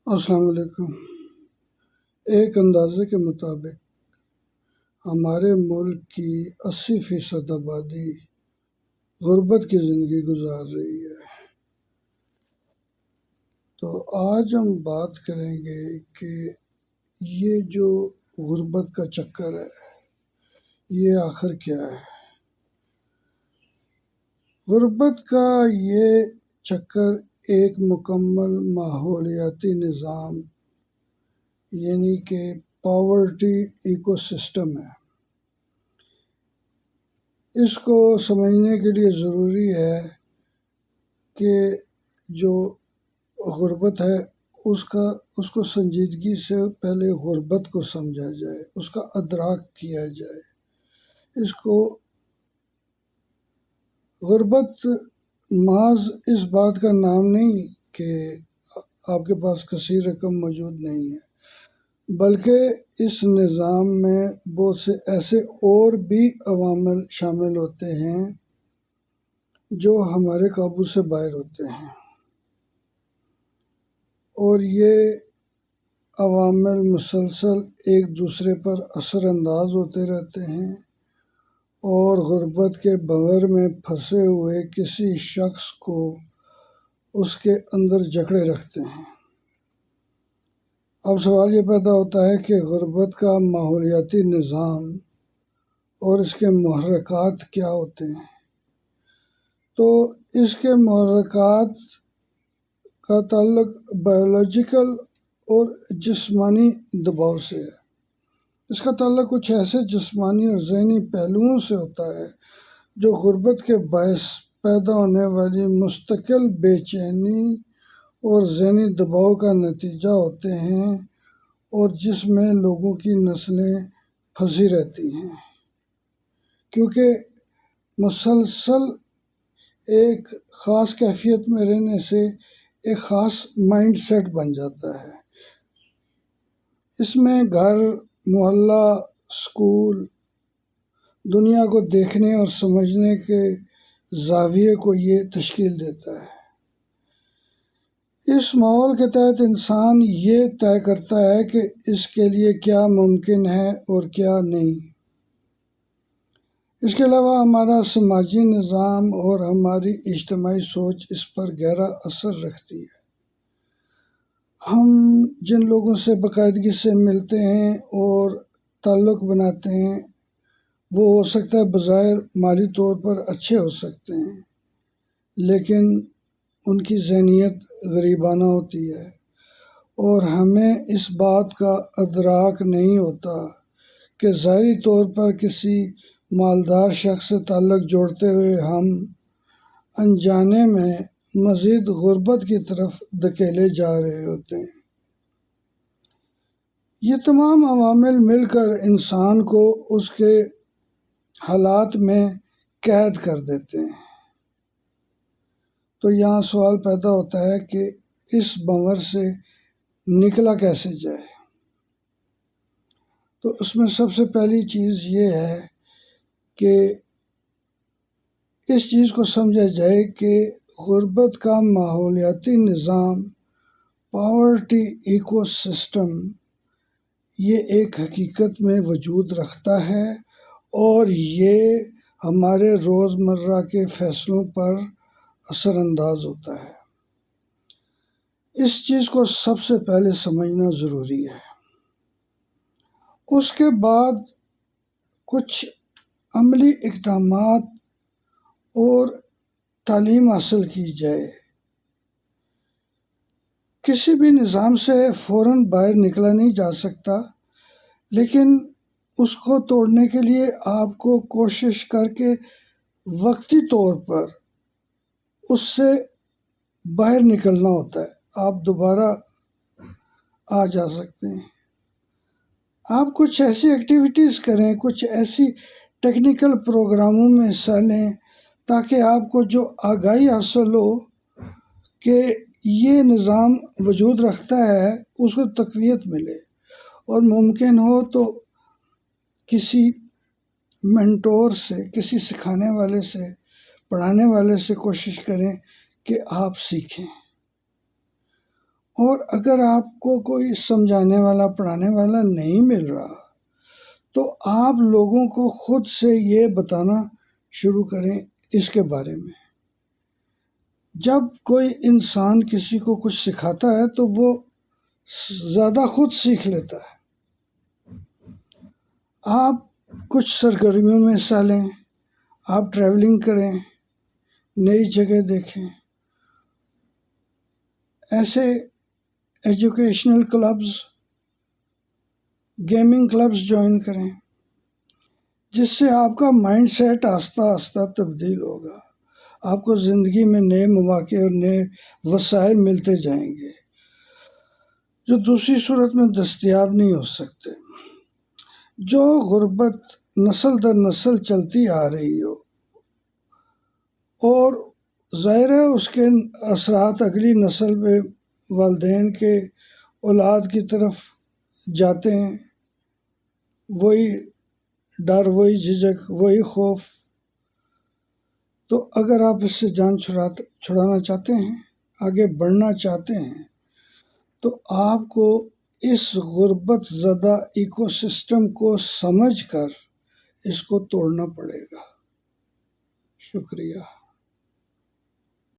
السلام علیکم۔ ایک اندازے کے مطابق ہمارے ملک کی 80% آبادی غربت کی زندگی گزار رہی ہے۔ تو آج ہم بات کریں گے کہ یہ جو غربت کا چکر ہے یہ آخر کیا ہے۔ غربت کا یہ چکر ایک مکمل ماحولیاتی نظام یعنی کہ پاورٹی ایکو سسٹم ہے۔ اس کو سمجھنے کے لیے ضروری ہے کہ جو غربت ہے اس کو سنجیدگی سے پہلے غربت کو سمجھا جائے، اس کا ادراک کیا جائے۔ اس کو غربت محض اس بات کا نام نہیں کہ آپ کے پاس کثیر رقم موجود نہیں ہے، بلکہ اس نظام میں بہت سے ایسے اور بھی عوامل شامل ہوتے ہیں جو ہمارے قابو سے باہر ہوتے ہیں، اور یہ عوامل مسلسل ایک دوسرے پر اثر انداز ہوتے رہتے ہیں اور غربت کے بھنور میں پھنسے ہوئے کسی شخص کو اس کے اندر جکڑے رکھتے ہیں۔ اب سوال یہ پیدا ہوتا ہے کہ غربت کا ماحولیاتی نظام اور اس کے محرکات کیا ہوتے ہیں۔ تو اس کے محرکات کا تعلق بایولوجیکل اور جسمانی دباؤ سے ہے۔ اس کا تعلق کچھ ایسے جسمانی اور ذہنی پہلوؤں سے ہوتا ہے جو غربت کے باعث پیدا ہونے والی مستقل بے چینی اور ذہنی دباؤ کا نتیجہ ہوتے ہیں، اور جس میں لوگوں کی نسلیں پھنسی رہتی ہیں، کیونکہ مسلسل ایک خاص کیفیت میں رہنے سے ایک خاص مائنڈ سیٹ بن جاتا ہے۔ اس میں گھر، محلہ، اسکول دنیا کو دیکھنے اور سمجھنے کے زاویے کو یہ تشکیل دیتا ہے۔ اس ماحول کے تحت انسان یہ طے کرتا ہے کہ اس کے لیے کیا ممکن ہے اور کیا نہیں۔ اس کے علاوہ ہمارا سماجی نظام اور ہماری اجتماعی سوچ اس پر گہرا اثر رکھتی ہے۔ ہم جن لوگوں سے باقاعدگی سے ملتے ہیں اور تعلق بناتے ہیں وہ ہو سکتا ہے بظاہر مالی طور پر اچھے ہو سکتے ہیں، لیکن ان کی ذہنیت غریبانہ ہوتی ہے، اور ہمیں اس بات کا ادراک نہیں ہوتا کہ ظاہری طور پر کسی مالدار شخص سے تعلق جوڑتے ہوئے ہم انجانے میں مزید غربت کی طرف دھکیلے جا رہے ہوتے ہیں۔ یہ تمام عوامل مل کر انسان کو اس کے حالات میں قید کر دیتے ہیں۔ تو یہاں سوال پیدا ہوتا ہے کہ اس بھنور سے نکلا کیسے جائے۔ تو اس میں سب سے پہلی چیز یہ ہے کہ اس چیز کو سمجھا جائے کہ غربت کا ماحولیاتی نظام پاورٹی ایکو سسٹم یہ ایک حقیقت میں وجود رکھتا ہے، اور یہ ہمارے روزمرہ کے فیصلوں پر اثر انداز ہوتا ہے۔ اس چیز کو سب سے پہلے سمجھنا ضروری ہے۔ اس کے بعد کچھ عملی اقدامات اور تعلیم حاصل کی جائے۔ کسی بھی نظام سے فوراً باہر نکلا نہیں جا سکتا، لیکن اس کو توڑنے کے لیے آپ کو کوشش کر کے وقتی طور پر اس سے باہر نکلنا ہوتا ہے۔ آپ دوبارہ آ جا سکتے ہیں۔ آپ کچھ ایسی ایکٹیویٹیز کریں، کچھ ایسی ٹیکنیکل پروگراموں میں حصہ لیں تاکہ آپ کو جو آگاہی حاصل ہو کہ یہ نظام وجود رکھتا ہے اس کو تقویت ملے، اور ممکن ہو تو کسی مینٹور سے، کسی سکھانے والے سے، پڑھانے والے سے کوشش کریں کہ آپ سیکھیں، اور اگر آپ کو کوئی سمجھانے والا پڑھانے والا نہیں مل رہا تو آپ لوگوں کو خود سے یہ بتانا شروع کریں اس کے بارے میں۔ جب کوئی انسان کسی کو کچھ سکھاتا ہے تو وہ زیادہ خود سیکھ لیتا ہے۔ آپ کچھ سرگرمیوں میں حصہ لیں، آپ ٹریولنگ کریں، نئی جگہ دیکھیں، ایسے educational clubs, gaming clubs join کریں، جس سے آپ کا مائنڈ سیٹ آہستہ آہستہ تبدیل ہوگا۔ آپ کو زندگی میں نئے مواقع اور نئے وسائل ملتے جائیں گے جو دوسری صورت میں دستیاب نہیں ہو سکتے۔ جو غربت نسل در نسل چلتی آ رہی ہو اور ظاہر ہے اس کے اثرات اگلی نسل پہ والدین کے اولاد کی طرف جاتے ہیں، وہی ڈر، وہی جھجک، وہی خوف۔ تو اگر آپ اس سے جان چھڑانا چاہتے ہیں، آگے بڑھنا چاہتے ہیں، تو آپ کو اس غربت زدہ ایکو سسٹم کو سمجھ کر اس کو توڑنا پڑے گا۔ شکریہ۔